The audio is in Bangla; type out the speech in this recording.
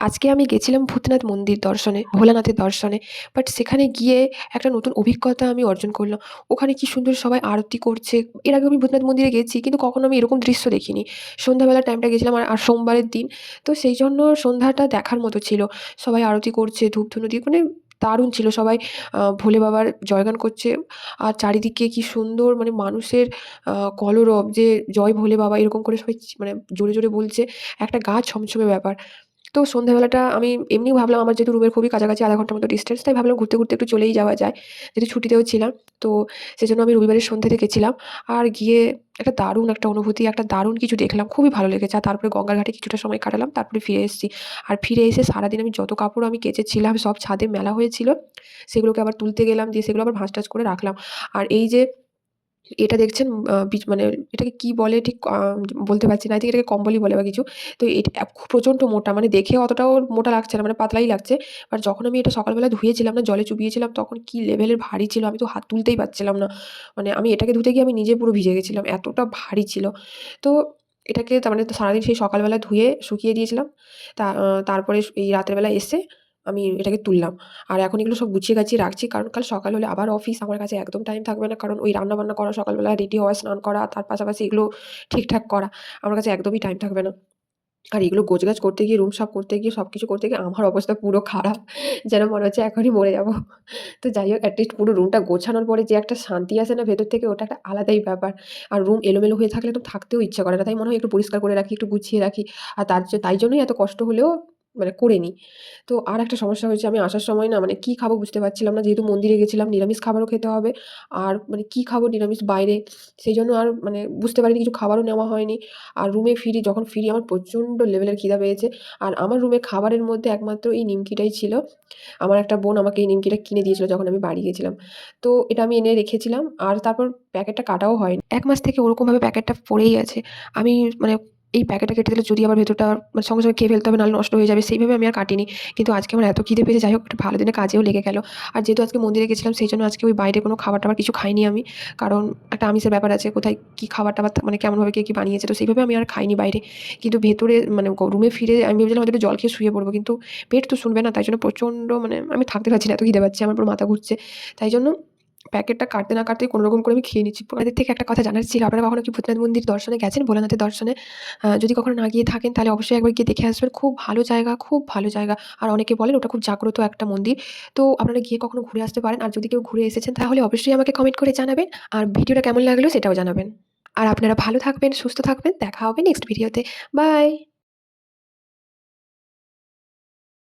আজকে আমি গেছিলাম ভূতনাথ মন্দির দর্শনে, ভোলানাথের দর্শনে। বাট সেখানে গিয়ে একটা নতুন অভিজ্ঞতা আমি অর্জন করলাম। ওখানে কি সুন্দর সবাই আরতি করছে। এর আগে আমি ভূতনাথ মন্দিরে গেছি কিন্তু কখনো আমি এরকম দৃশ্য দেখিনি। সন্ধ্যাবেলার টাইমটা গেছিলাম আর সোমবারের দিন। তো সেই জন্য সন্ধ্যাটা দেখার মতো ছিল। সবাই আরতি করছে ধূপ-ধুনো দিয়ে মানে দারুণ ছিল। সবাই ভোলে বাবার জয়গান করছে। আর চারিদিকে কি সুন্দর মানে মানুষের কলরব যে জয় ভোলে বাবা এরকম করে সবাই মানে জোরে, জোরে বলছে। একটা গা ছমছমে ব্যাপার। তো সন্ধ্যাবেলাটা আমি এমনিও ভাবলাম আমার যেহেতু রুমের খুবই কাছাকাছি ০.৫ ঘন্টার মতো ডিসটেন্স, তাই ভাবলাম ঘুরতে, ঘুরতে একটু চলেই যাওয়া যায়। যেহেতু ছুটিতেও ছিলাম। তো সেজন্য আমি রবিবারের সন্ধ্যাতে গেছিলাম। আর গিয়ে একটা দারুণ একটা অনুভূতি, একটা দারুণ কিছু দেখলাম। খুবই ভালো লেগেছে। আর তারপরে গঙ্গার ঘাটে কিছুটা সময় কাটালাম। তারপরে ফিরে এসেছি। আর ফিরে এসে সারাদিন আমি যত কাপড় আমি কেচেছিলাম সব ছাদে মেলা হয়েছিল। সেগুলোকে আবার তুলতে গেলাম। দিয়ে সেগুলো আবার ভাঁজ-টাজ করে রাখলাম। আর এই যে এটা দেখছেন মানে এটাকে কি বলে ঠিক বলতে পারছি না। আই থিংক এটাকে কম্বলই বলে বা কিছু। তো প্রচণ্ড মোটা মানে দেখে অতটাও মোটা লাগছে না, মানে পাতলাই লাগছে। বাট যখন আমি এটা সকালবেলা ধুয়েছিলাম না, জলে চুবিয়েছিলাম তখন কি লেভেলের ভারী ছিল আমি তো হাত তুলতেই পারছিলাম না। মানে আমি এটাকে ধুতে গিয়ে আমি নিজে পুরো ভিজে গেছিলাম। এতটা ভারী ছিল। তো এটাকে তার মানে সারাদিন সেই সকালবেলা ধুয়ে শুকিয়ে দিয়েছিলাম। তারপরে এই রাতের বেলা এসে আমি এটাকে তুললাম। আর এখন এগুলো সব গুছিয়ে গাছিয়ে রাখছি। কারণ কাল সকাল হলে আবার অফিস। আমার কাছে একদম টাইম থাকবে না। কারণ ওই রান্না-বান্না করা, সকালবেলা রেডি হওয়া, স্নান করা, তার পাশাপাশি এগুলো ঠিকঠাক করা। আমার কাছে একদমই টাইম থাকবে না। আর এগুলো গোছগাছ করতে গিয়ে, রুম সাফ করতে গিয়ে, সবকিছু করতে গিয়ে আমার অবস্থা পুরো খারাপ। যেন মনে হচ্ছে এখনই মরে যাবো। তো যাই হোক এটলিস্ট পুরো রুমটা গোছানোর পরে যে একটা শান্তি আসে না ভেতর থেকে, ওটা একটা আলাদাই ব্যাপার। আর রুম এলোমেলো হয়ে থাকলে তো থাকতেও ইচ্ছা করে না। তাই মনে হয় একটু পরিষ্কার করে রাখি, একটু গুছিয়ে রাখি। আর তাই জন্যই এত কষ্ট হলেও মানে করে নিই। তো আর একটা সমস্যা হয়েছে, আমি আসার সময় না মানে কি খাবো বুঝতে পারছিলাম না। যেহেতু মন্দিরে গেছিলাম, নিরামিষ খাবারও খেতে হবে। আর মানে কি খাবো নিরামিষ বাইরে, সেইজন্য আর মানে বুঝতে পারিনি, কিছু খাবারও নেওয়া হয়নি। আর রুমে যখন ফিরি আমার প্রচণ্ড লেভেলের খিদা পেয়েছে। আর আমার রুমে খাবারের মধ্যে একমাত্র এই নিমকিটাই ছিল। আমার একটা বোন আমাকে এই নিমকিটা কিনে দিয়েছিল যখন আমি বাড়ি গেছিলাম। তো এটা আমি এনে রেখেছিলাম। আর তারপর প্যাকেটটা কাটাও হয়নি। ১ মাস থেকে ওরকমভাবে প্যাকেটটা পড়েই আছে। আমি মানে এই প্যাকেটটা কেটে দিলে যদি আবার ভেতরটা মানে সঙ্গে, সঙ্গে খেয়ে ফেলতে হবে, নাহলে নষ্ট হয়ে যাবে। সেইভাবে আমি আর কাটিনি। কিন্তু আজকে আমার এত খিদে পেয়েছে, যাই হোক একটা ভালো দিনে কাজেও লেগে গেল। আর যেহেতু আজকে মন্দিরে গেছিলাম সেইজন্য আজকে ওই বাইরে কোনো খাবার-টাবার কিছু খাইনি আমি। কারণ একটা আমিষের ব্যাপার আছে। কোথায় কি খাবার-টাবার মানে কেমনভাবে কে কি বানিয়েছে, তো সেইভাবে আমি আর খাইনি বাইরে। কিন্তু ভেতরে মানে রুমে ফিরে আমি ভেবেছিলাম হয়তো একটু জল খেয়ে শুয়ে পড়বো। কিন্তু পেট তো শুনবে না। তাই জন্য প্রচণ্ড মানে আমি থাকতে পারছি না। এত খিদে পাচ্ছে, আমার পুরো মাথা ঘুরছে। তাই জন্য প্যাকেটটা কাটতে না কাটতেই কোনরকম করে আমি খেয়ে নিচ্ছি। আপনাদের থেকে একটা কথা জানার ছিল, আপনারা কখনো কি ভূতনাথ মন্দির দর্শনে গেছেন? ভোলানাথের দর্শনে? যদি কখনো না গিয়ে থাকেন তাহলে অবশ্যই একবার গিয়ে দেখে আসবেন। খুব ভালো জায়গা, খুব ভালো জায়গা। আর অনেকে বলেন ওটা খুব জাগ্রত একটা মন্দির। তো আপনারা গিয়ে কখনো ঘুরে আসতে পারেন। আর যদি কেউ ঘুরে এসেছেন তাহলে অবশ্যই আমাকে কমেন্ট করে জানাবেন। আর ভিডিওটা কেমন লাগলো সেটাও জানাবেন। আর আপনারা ভালো থাকবেন, সুস্থ থাকবেন। দেখা হবে নেক্সট ভিডিওতে। বাই।